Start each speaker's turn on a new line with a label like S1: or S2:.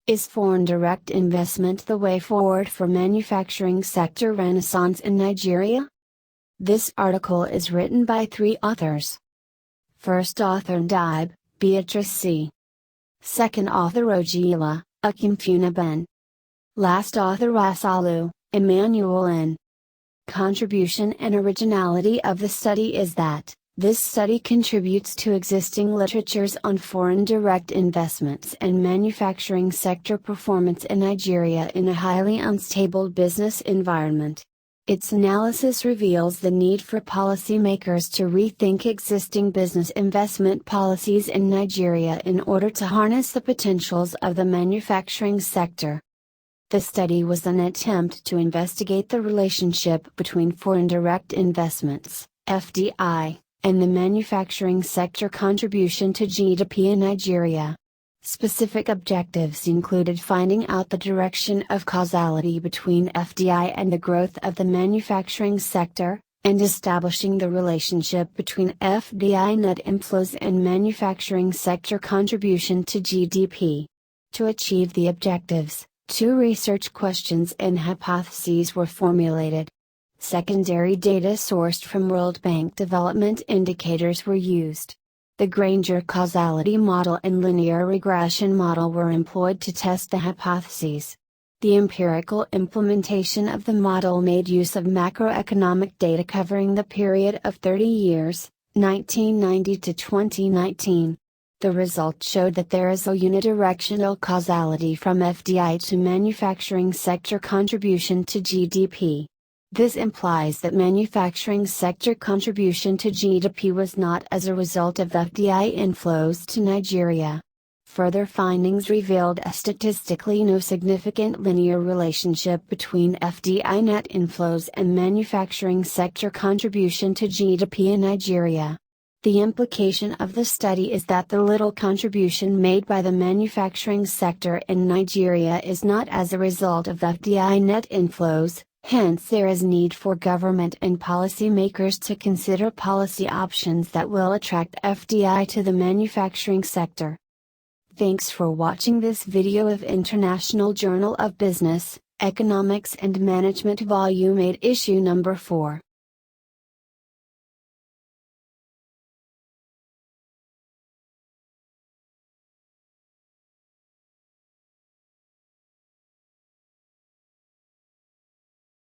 S1: Is foreign direct investment the way forward for manufacturing sector renaissance in Nigeria? This article is written by 3 authors. First author Ndibe, Beatrice C. Second author Ojila, Akimfuna Ben. Last author Rasalu, Emmanuel N. Contribution and originality of the study is that this study contributes to existing literatures on foreign direct investments and manufacturing sector performance in Nigeria in a highly unstable business environment. Its analysis reveals the need for policymakers to rethink existing business investment policies in Nigeria in order to harness the potentials of the manufacturing sector. The study was an attempt to investigate the relationship between foreign direct investments, FDI, and the manufacturing sector contribution to GDP in Nigeria. Specific objectives included finding out the direction of causality between FDI and the growth of the manufacturing sector, and establishing the relationship between FDI net inflows and manufacturing sector contribution to GDP. To achieve the objectives, 2 research questions and hypotheses were formulated. Secondary data sourced from World Bank development indicators were used. The Granger causality model and linear regression model were employed to test the hypotheses. The empirical implementation of the model made use of macroeconomic data covering the period of 30 years, 1990 to 2019. The results showed that there is a unidirectional causality from FDI to manufacturing sector contribution to GDP. This implies that manufacturing sector contribution to GDP was not as a result of FDI inflows to Nigeria. Further findings revealed a statistically no significant linear relationship between FDI net inflows and manufacturing sector contribution to GDP in Nigeria. The implication of the study is that the little contribution made by the manufacturing sector in Nigeria is not as a result of FDI net inflows. Hence there is need for government and policymakers to consider policy options that will attract FDI to the manufacturing sector. Thanks for watching this video of International Journal of Business, Economics and Management Volume 8 Issue Number 4.